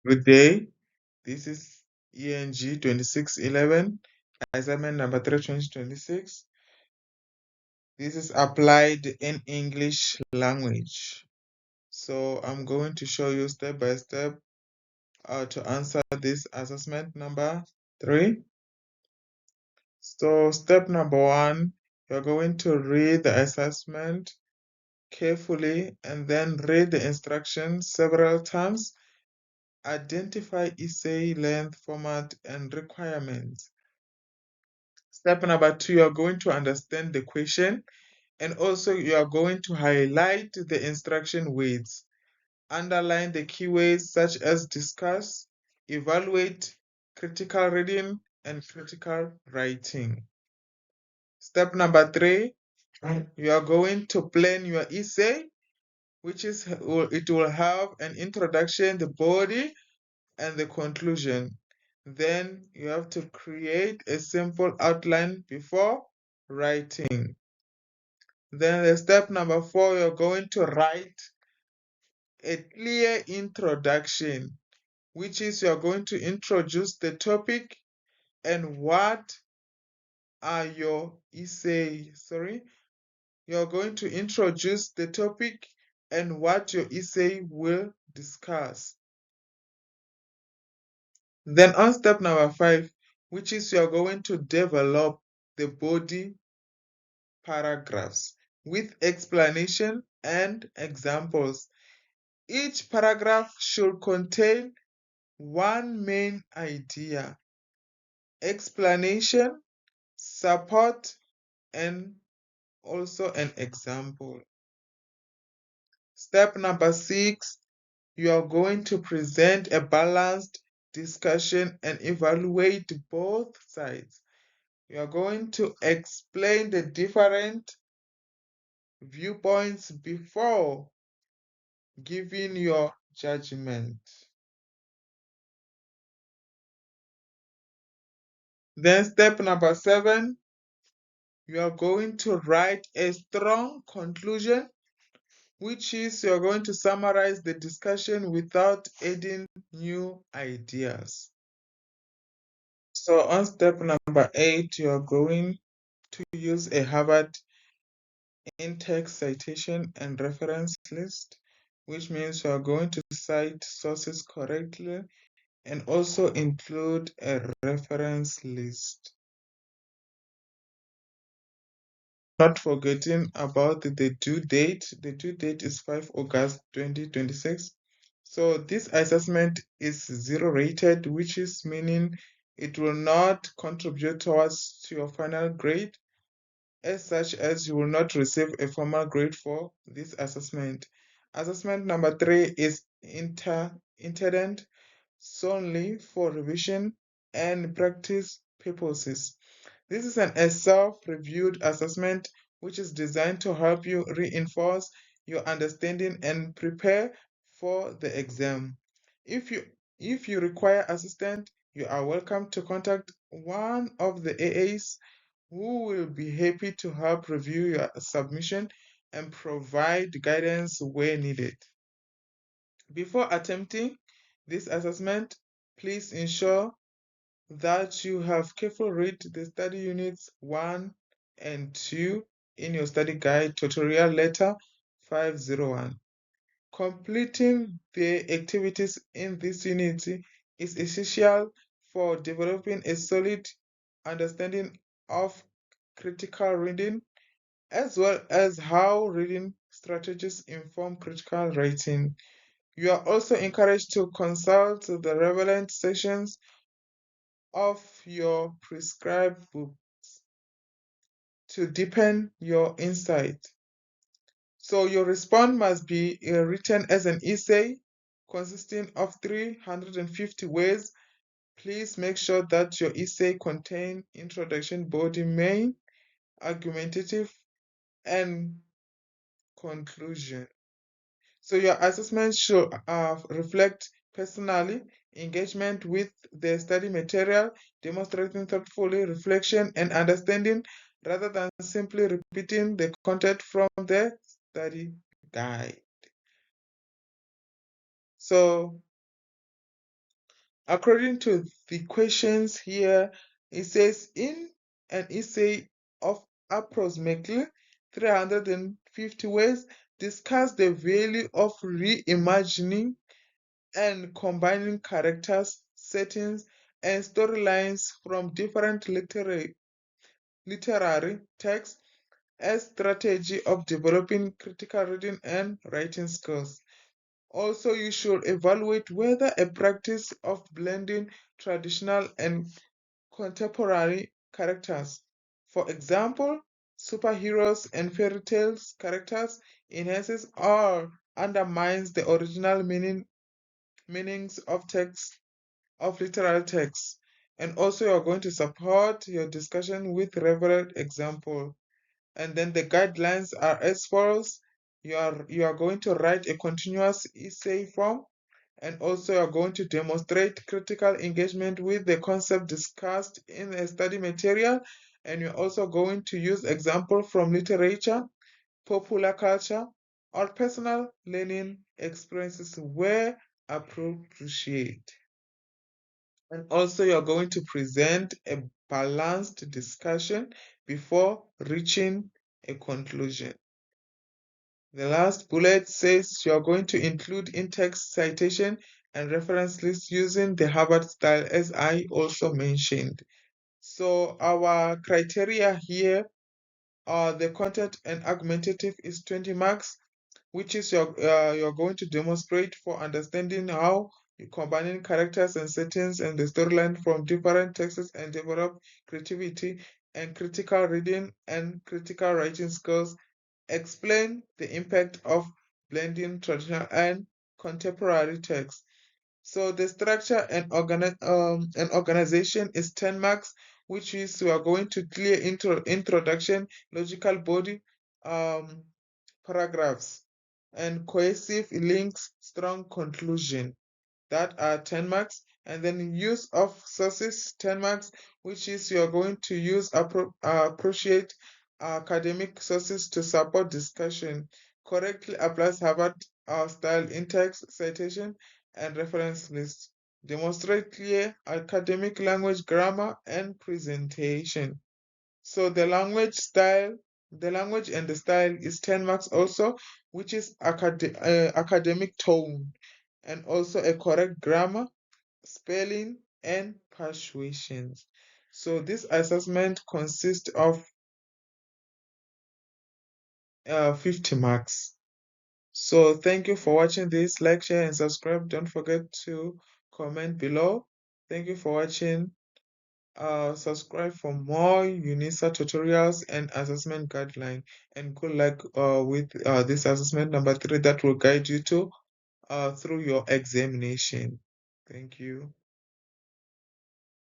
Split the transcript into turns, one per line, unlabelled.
Good day. This is ENG2611 Assignment number 3 2026. This is applied in English language. So I'm going to show you step by step to answer this assessment number 3. So step number 1, you're going to read the assessment carefully and then read the instructions several times. Identify essay length, format, and requirements. Step number 2, you're going to understand the question, and also you are going to highlight the instruction words. Underline the keywords such as discuss, evaluate, critical reading, and critical writing. Step number 3, you are going to plan your essay, which is it will have an introduction, the body, and the conclusion. Then you have to create a simple outline before writing. Then the step number 4, you're going to write a clear introduction, which is you're going to introduce the topic and what are your essay. You're going to introduce the topic and what your essay will discuss. Then on step number 5, which is you're going to develop the body paragraphs with explanation and examples. Each paragraph should contain one main idea, explanation, support, and also an example. Step number 6, you are going to present a balanced discussion and evaluate both sides. You are going to explain the different viewpoints before giving your judgment. Then step number 7, you are going to write a strong conclusion, which is you're going to summarize the discussion without adding new ideas. So on step number 8, you're going to use a Harvard in-text citation and reference list, which means you're going to cite sources correctly and also include a reference list. Not forgetting about the due date. The due date is 5 August 2026. So this assessment is 0 rated, which is meaning it will not contribute towards to your final grade, as such as you will not receive a formal grade for this assessment. Assessment number 3 is intended solely for revision and practice purposes. This is a self-reviewed assessment which is designed to help you reinforce your understanding and prepare for the exam. If you require assistance, you are welcome to contact one of the AAs who will be happy to help review your submission and provide guidance where needed. Before attempting this assessment, please ensure that you have carefully read the study units 1 and 2 in your study guide tutorial letter 501. Completing the activities in this unit is essential for developing a solid understanding of critical reading, as well as how reading strategies inform critical writing. You are also encouraged to consult the relevant sections of your prescribed books to deepen your insight. So your response must be written as an essay consisting of 350 words. Please make sure that your essay contains introduction, body, main, argumentative, and conclusion. So your assessment should reflect personally engagement with the study material, demonstrating thoughtfully reflection and understanding rather than simply repeating the content from the study guide. So According to the questions here, it says in an essay of approximately 350 words, discuss the value of reimagining and combining characters, settings, and storylines from different literary texts as strategy of developing critical reading and writing skills. Also, you should evaluate whether a practice of blending traditional and contemporary characters, for example, superheroes and fairy tales characters, enhances or undermines the original meanings of text of literal text. And also, you're going to support your discussion with relevant example. And then the guidelines are as follows. You are going to write a continuous essay form, and also you're going to demonstrate critical engagement with the concept discussed in the study material, and you're also going to use example from literature, popular culture, or personal learning experiences where appropriate. And also you're going to present a balanced discussion before reaching a conclusion. The last bullet says you're going to include in-text citation and reference list using the Harvard style, as I also mentioned. So our criteria here are the content and argumentative is 20 marks, which is you're going to demonstrate for understanding how you combining characters and settings and the storyline from different texts and develop creativity and critical reading and critical writing skills. Explain the impact of blending traditional and contemporary text. So the structure and organization is 10 marks, which is we are going to clear introduction, logical body, um, paragraphs, and cohesive links, strong conclusion. That are 10 marks. And then use of sources, 10 marks, which is you're going to use appropriate academic sources to support discussion. Correctly applies Harvard style in-text citation and reference list. Demonstrate clear academic language, grammar, and presentation. So the language and the style is 10 marks also, which is academic tone, and also a correct grammar, spelling, and punctuations. So this assessment consists of 50 marks. So thank you for watching this. Like, share, and subscribe. Don't forget to comment below. Thank you for watching. Subscribe for more UNISA tutorials and assessment guideline. And good luck with this assessment number 3 that will guide you to through your examination. Thank you.